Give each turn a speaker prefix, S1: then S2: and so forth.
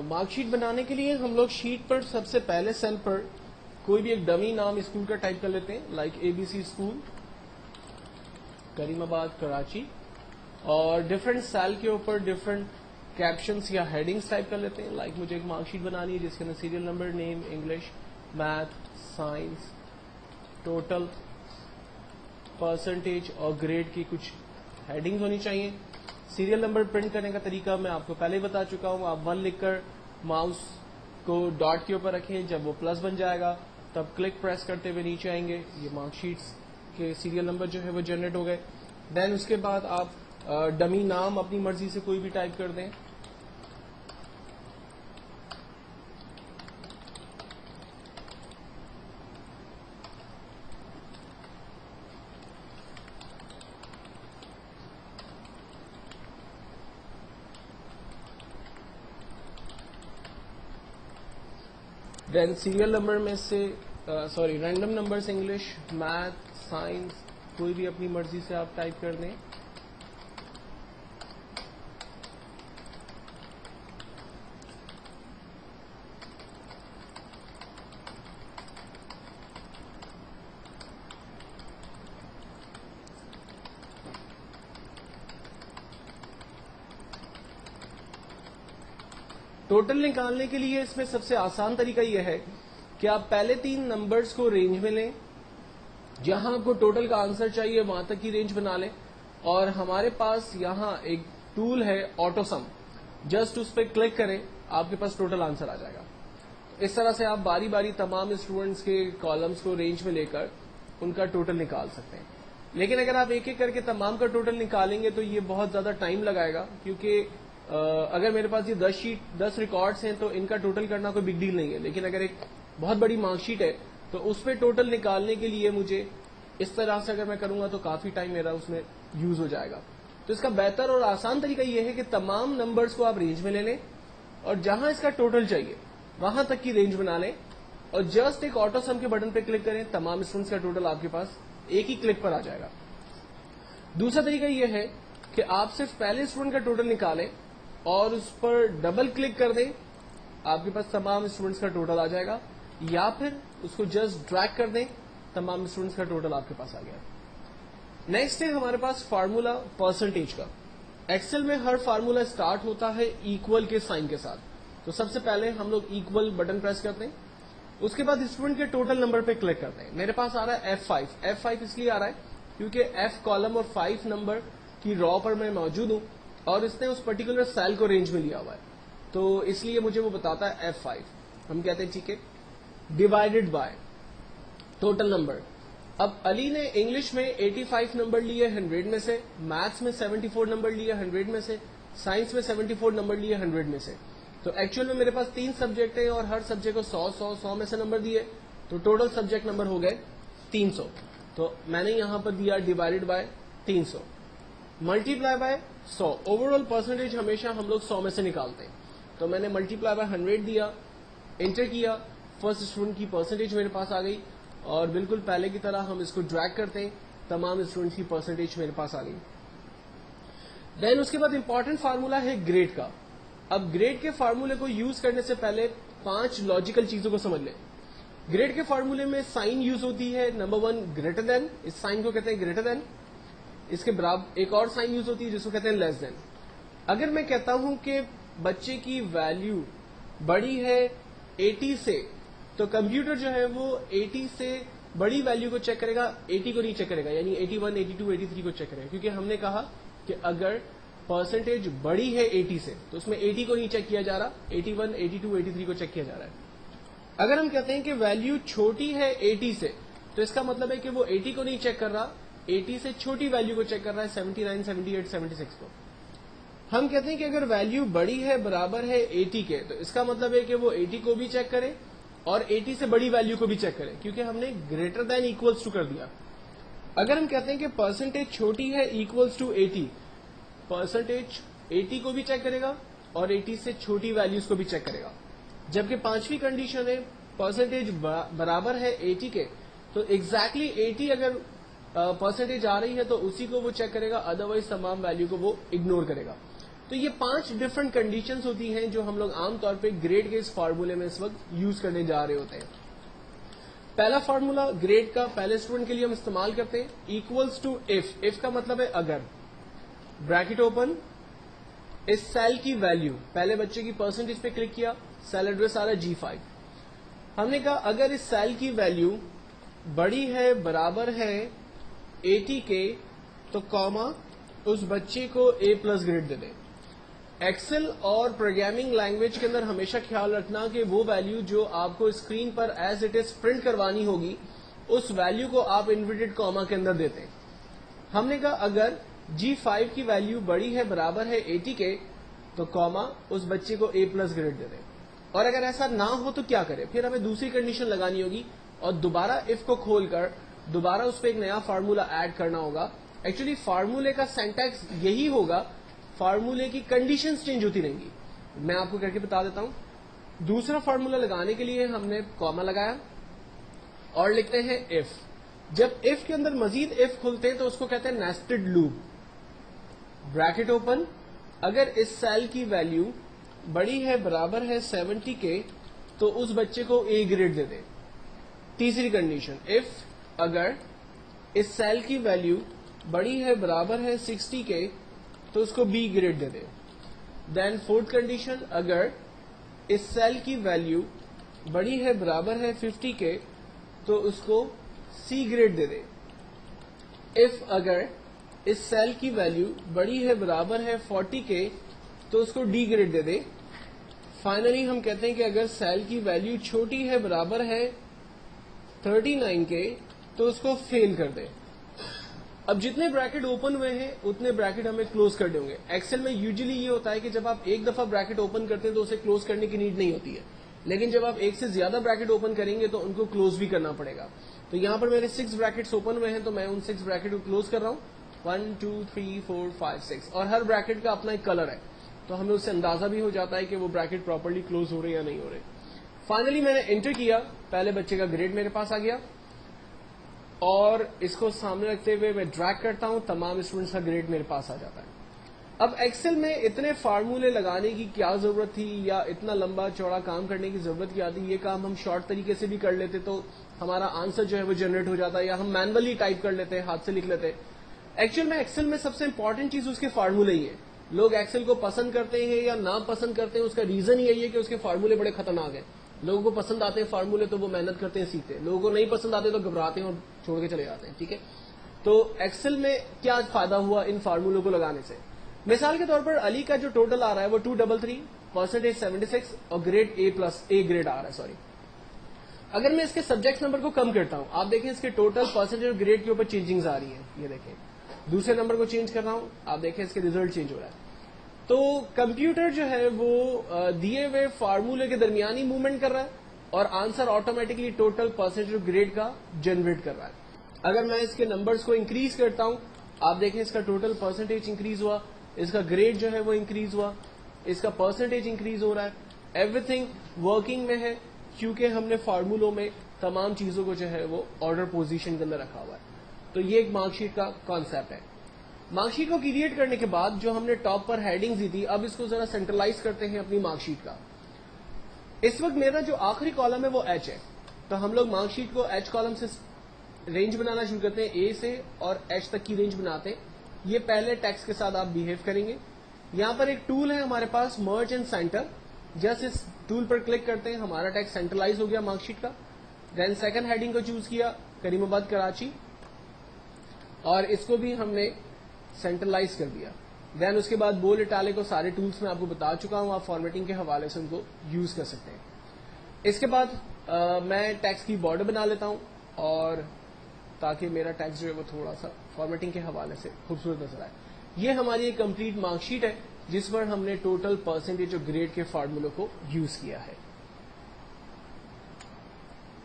S1: Mark sheet بنانے کے لیے ہم لوگ شیٹ پر سب سے پہلے سیل پر کوئی بھی ایک ڈمی نام اسکول کا ٹائپ کر لیتے ہیں، لائک ABC اسکول کریم آباد کراچی، اور ڈفرینٹ سیل کے اوپر ڈفرینٹ کیپشنس یا ہیڈنگس ٹائپ کر لیتے ہیں. لائک مجھے ایک مارک شیٹ بنانی ہے جس کے اندر serial number, name, English, math, science, total, percentage اور گریڈ کی کچھ ہیڈنگز ہونی چاہیے. سیریل نمبر پرنٹ کرنے کا طریقہ میں آپ کو پہلے ہی بتا چکا ہوں. آپ 1 لکھ کر ماؤس کو ڈاٹ کے اوپر رکھیں، جب وہ پلس بن جائے گا تب کلک پریس کرتے ہوئے نیچے آئیں گے. یہ مارک شیٹس کے سیریل نمبر جو ہے وہ جنریٹ ہو گئے. دین اس کے بعد آپ ڈمی نام اپنی مرضی سے کوئی بھی ٹائپ کر دیں. دین سیریل نمبر میں سے random numbers English, math, science کوئی بھی اپنی مرضی سے آپ ٹائپ کر دیں. ٹوٹل نکالنے کے لیے اس میں سب سے آسان طریقہ یہ ہے کہ آپ پہلے 3 نمبرز کو رینج میں لیں، جہاں آپ کو ٹوٹل کا آنسر چاہیے وہاں تک کی رینج بنا لیں، اور ہمارے پاس یہاں ایک ٹول ہے آٹو سم، جسٹ اس پہ کلک کریں آپ کے پاس ٹوٹل آنسر آ جائے گا. اس طرح سے آپ باری باری تمام اسٹوڈنٹس کے کالمز کو رینج میں لے کر ان کا ٹوٹل نکال سکتے ہیں. لیکن اگر آپ ایک ایک کر کے تمام کا ٹوٹل نکالیں گے تو یہ بہت زیادہ ٹائم لگائے گا، کیونکہ اگر میرے پاس یہ 10 ریکارڈس ہیں تو ان کا ٹوٹل کرنا کوئی بگ ڈیل نہیں ہے. لیکن اگر ایک بہت بڑی مارک شیٹ ہے تو اس پہ ٹوٹل نکالنے کے لیے مجھے اس طرح سے اگر میں کروں گا تو کافی ٹائم میرا اس میں یوز ہو جائے گا. تو اس کا بہتر اور آسان طریقہ یہ ہے کہ تمام نمبرز کو آپ رینج میں لے لیں اور جہاں اس کا ٹوٹل چاہیے وہاں تک کی رینج بنا لیں، اور جسٹ ایک آٹو سم کے بٹن پہ کلک کریں، تمام اسٹوڈنٹس کا ٹوٹل آپ کے پاس ایک ہی کلک پر آ جائے گا. دوسرا طریقہ یہ ہے کہ آپ صرف پہلے اسٹوڈنٹ کا ٹوٹل نکالیں اور اس پر ڈبل کلک کر دیں، آپ کے پاس تمام اسٹوڈنٹس کا ٹوٹل آ جائے گا، یا پھر اس کو جسٹ ڈریگ کر دیں، تمام اسٹوڈنٹس کا ٹوٹل آپ کے پاس آ گیا. نیکسٹ ہے ہمارے پاس فارمولا پرسنٹیج کا. ایکسل میں ہر فارمولا اسٹارٹ ہوتا ہے ایکول کے سائن کے ساتھ. تو سب سے پہلے ہم لوگ ایکول بٹن پریس کرتے ہیں، اس کے بعد اسٹوڈنٹ کے ٹوٹل نمبر پہ کلک کرتے ہیں. میرے پاس آ رہا ہے F5 اس لیے آ رہا ہے کیونکہ F کالم اور 5 نمبر کی را پر میں موجود ہوں اور اس نے اس پرٹیکولر سیل کو رینج میں لیا ہوا ہے، تو اس لیے مجھے وہ بتاتا ہے F5. ہم کہتے ہیں ٹھیک ہے، ڈیوائڈیڈ بائی ٹوٹل نمبر. اب علی نے انگلش میں 85 نمبر لیے 100 میں سے، میتھس میں 74 نمبر لیے 100 میں سے، سائنس میں 74 نمبر لیے 100 میں سے. تو ایکچوئل میں میرے پاس 3 سبجیکٹ ہیں اور ہر سبجیکٹ کو 100 میں سے نمبر دیے، تو ٹوٹل سبجیکٹ نمبر ہو گئے 300. تو میں نے یہاں پر دیا divided by 300 multiply by 100. Over all percentage ہمیشہ ہم لوگ 100 میں سے نکالتے ہیں، تو میں نے ملٹیپلائی بائی 100 دیا، انٹر کیا، فرسٹ اسٹوڈنٹ کی پرسنٹیج میرے پاس آ گئی، اور بالکل پہلے کی طرح ہم اس کو ڈریگ کرتے ہیں، تمام اسٹوڈنٹ کی پرسنٹیج میرے پاس آ گئی. دین اس کے بعد امپورٹنٹ فارمولا ہے گریڈ کا. اب گریڈ کے فارمولے کو یوز کرنے سے پہلے 5 لاجیکل چیزوں کو سمجھ لیں. گریڈ کے فارمولے میں سائن یوز ہوتی ہے. نمبر 1 گریٹر دین، اس سائن کو کہتے ہیں گریٹر دین. اس کے برابر ایک اور سائن یوز ہوتی ہے جس کو کہتے ہیں لیس دین. اگر میں کہتا ہوں کہ بچے کی ویلیو بڑی ہے 80 سے، تو کمپیوٹر جو ہے وہ 80 سے بڑی ویلیو کو چیک کرے گا، 80 کو نہیں چیک کرے گا، یعنی 81، 82، 83 کو چیک کرے گا، کیونکہ ہم نے کہا کہ اگر پرسنٹیج بڑی ہے 80 سے تو اس میں 80 کو نہیں چیک کیا جا رہا، 81، 82، 83 کو چیک کیا جا رہا ہے. اگر ہم کہتے ہیں کہ ویلیو چھوٹی ہے 80 سے، تو اس کا مطلب ہے کہ وہ 80 کو نہیں چیک کر رہا، 80 سے چھوٹی ویلیو کو چیک کر رہا ہے، 79، 78، 76 کو. ہم کہتے ہیں کہ اگر ویلیو بڑی ہے برابر ہے 80 کے، تو اس کا مطلب ہے کہ وہ 80 کو بھی چیک کرے اور 80 سے بڑی ویلیو کو بھی چیک کرے، کیونکہ ہم نے گریٹر دین ایکولس ٹو کر دیا. اگر ہم کہتے ہیں کہ پرسنٹیج چھوٹی ہے ایکولس ٹو 80، پرسنٹیج 80 کو بھی چیک کرے گا اور 80 سے چھوٹی ویلیوز کو بھی چیک کرے گا. جبکہ پانچویں کنڈیشن ہے پرسنٹیج برابر ہے 80 کے، تو ایگزیکٹلی 80 اگر پرسنٹیج آ رہی ہے تو اسی کو وہ چیک کرے گا، ادروائز تمام ویلیو کو وہ اگنور کرے گا. تو یہ 5 ڈفرنٹ کنڈیشنز ہوتی ہیں جو ہم لوگ عام طور پہ گریڈ کے اس فارمولے میں اس وقت یوز کرنے جا رہے ہوتے ہیں. پہلا فارمولا گریڈ کا پہلے اسٹوڈنٹ کے لیے ہم استعمال کرتے ہیں ایکولس ٹو اف کا مطلب ہے اگر بریکٹ اوپن اس سیل کی ویلیو پہلے بچے کی پرسنٹیج پہ کلک کیا سیل ایڈریس آ رہا ہے G5 ہم نے کہا اگر اس سیل کی ویلیو بڑی ہے برابر ہے 80 کے تو کاما اس بچے کو A+ گریڈ دے دیں. ایکسل اور پروگرامنگ لینگویج کے اندر ہمیشہ خیال رکھنا کہ وہ ویلیو جو آپ کو screen per as it is print کروانی ہوگی اس ویلیو کو آپ انورٹڈ کاما کے اندر دیتے ہیں. ہم نے کہا اگر G5 کی ویلیو بڑی ہے برابر ہے 80 کے تو کاما اس بچے کو A+ گریڈ دے دیں. اور اگر ایسا نہ ہو تو کیا کرے پھر ہمیں دوسری کنڈیشن لگانی ہوگی اور دوبارہ اف کو کھول کر دوبارہ اس پہ ایک نیا فارمولا ایڈ کرنا ہوگا. ایکچولی فارمولے کا سینٹیکس یہی ہوگا فارمولے کی کنڈیشنز چینج ہوتی رہیں گی. میں آپ کو کر کے بتا دیتا ہوں. دوسرا فارمولا لگانے کے لیے ہم نے کاما لگایا اور لکھتے ہیں اف. جب اف کے اندر مزید اف کھلتے ہیں تو اس کو کہتے ہیں نیسٹڈ لوپ. بریکٹ اوپن اگر اس سیل کی ویلیو بڑی ہے برابر ہے 70 کے تو اس بچے کو A گریڈ دے دیں. تیسری کنڈیشن اف اگر اس سیل کی ویلیو بڑی ہے برابر ہے 60 کے تو اس کو B گریڈ دے دیں. دین فورتھ کنڈیشن اگر اس سیل کی ویلیو بڑی ہے برابر ہے 50 کے تو اس کو C گریڈ دے دیں. اف اگر اس سیل کی ویلیو بڑی ہے برابر ہے 40 کے تو اس کو D گریڈ دے دیں. فائنلی ہم کہتے ہیں کہ اگر سیل کی ویلیو چھوٹی ہے برابر ہے 39 کے تو اس کو فیل کر دیں. اب جتنے بریکٹ اوپن ہوئے ہیں اتنے بریکٹ ہمیں کلوز کرنے ہوں گے. ایکسل میں یوزلی یہ ہوتا ہے کہ جب آپ ایک دفعہ بریکٹ اوپن کرتے ہیں تو اسے کلوز کرنے کی نیڈ نہیں ہوتی ہے, لیکن جب آپ ایک سے زیادہ بریکٹ اوپن کریں گے تو ان کو کلوز بھی کرنا پڑے گا. تو یہاں پر میرے 6 بریکٹس اوپن ہوئے ہیں تو میں ان 6 بریکٹ کو کلوز کر رہا ہوں. 1 2 3 4 5 6 اور ہر بریکٹ کا اپنا ایک کلر ہے تو ہمیں اس سے اندازہ بھی ہو جاتا ہے کہ وہ بریکٹ پراپرلی کلوز ہو رہے یا نہیں ہو رہے. فائنلی میں نے انٹر کیا, پہلے بچے کا گریڈ میرے پاس آ گیا اور اس کو سامنے رکھتے ہوئے میں ڈریگ کرتا ہوں, تمام اسٹوڈنٹس کا گریڈ میرے پاس آ جاتا ہے. اب ایکسل میں اتنے فارمولے لگانے کی کیا ضرورت تھی یا اتنا لمبا چوڑا کام کرنے کی ضرورت کیا تھی؟ یہ کام ہم شارٹ طریقے سے بھی کر لیتے تو ہمارا آنسر جو ہے وہ جنریٹ ہو جاتا, یا ہم مینولی ٹائپ کر لیتے, ہاتھ سے لکھ لیتے. ایکچوئل میں ایکسل میں سب سے امپورٹنٹ چیز اس کے فارمولے ہی ہے. لوگ ایکسل کو پسند کرتے ہیں یا نا پسند کرتے ہیں, اس کا ریزن یہی ہے کہ اس کے فارمولے بڑے خطرناک ہیں. لوگوں کو پسند آتے ہیں فارمولے تو وہ محنت کرتے ہیں, سیکھتے ہیں. لوگوں کو نہیں پسند آتے تو گھبراتے ہیں اور چھوڑ کے چلے جاتے ہیں. ٹھیک ہے, تو ایکسل میں کیا فائدہ ہوا ان فارمولوں کو لگانے سے؟ مثال کے طور پر علی کا جو ٹوٹل آ رہا ہے وہ 233, پرسنٹیج 76 اور گریڈ A+ گریڈ آ رہا ہے. سوری, اگر میں اس کے سبجیکٹ نمبر کو کم کرتا ہوں, آپ دیکھیں اس کے ٹوٹل پرسنٹیج اور گریڈ کے اوپر چینجنگز آ رہی ہیں. یہ دیکھیں دوسرے نمبر کو چینج کر رہا ہوں, آپ دیکھیں اس کے ریزلٹ چینج ہو رہا ہے. تو کمپیوٹر جو ہے وہ دیے ہوئے فارمولے کے درمیان ہی موومنٹ کر رہا ہے اور آنسر آٹومیٹکلی ٹوٹل پرسنٹیج اور گریڈ کا جنریٹ کر رہا ہے. اگر میں اس کے نمبرز کو انکریز کرتا ہوں, آپ دیکھیں اس کا ٹوٹل پرسنٹیج انکریز ہوا, اس کا گریڈ جو ہے وہ انکریز ہوا, اس کا پرسنٹیج انکریز ہو رہا ہے. ایوری تھنگ ورکنگ میں ہے کیونکہ ہم نے فارمولوں میں تمام چیزوں کو جو ہے وہ آرڈر پوزیشن کے اندر رکھا ہوا ہے. تو یہ ایک مارک شیٹ کا کانسیپٹ ہے. مارک شیٹ کو کریٹ کرنے کے بعد جو ہم نے ٹاپ پر ہیڈنگز دی تھی, اب اس کو ذرا سینٹرلائز کرتے ہیں اپنی مارک شیٹ کا. اس وقت میرا جو آخری کالم ہے وہ ایچ ہے, تو ہم لوگ مارک شیٹ کو ایچ کالم سے رینج بنانا شروع کرتے ہیں, اے سے اور ایچ تک کی رینج بناتے ہیں. یہ پہلے ٹیکسٹ کے ساتھ آپ بہیو کریں گے. یہاں پر ایک ٹول ہے ہمارے پاس, مرج اینڈ سینٹر. جسٹ اس ٹول پر کلک کرتے ہیں, ہمارا ٹیکسٹ سینٹرلائز ہو گیا مارک شیٹ کا. دین سیکنڈ ہیڈنگ کو چوز کیا, کریم آباد کراچی, اور اس کو بھی ہم نے سینٹرلائز کر دیا. دین اس کے بعد بولڈ اٹیلک کو سارے ٹولز میں آپ کو بتا چکا ہوں, آپ فارمیٹنگ کے حوالے سے ان کو یوز کر سکتے ہیں. اس کے بعد میں ٹیکسٹ کی بارڈر بنا لیتا ہوں اور تاکہ میرا ٹیکسٹ جو ہے وہ تھوڑا سا فارمیٹنگ کے حوالے سے خوبصورت نظر آئے. یہ ہماری ایک کمپلیٹ مارک شیٹ ہے جس پر ہم نے ٹوٹل پرسنٹیج اور گریڈ کے فارمولوں کو یوز کیا ہے.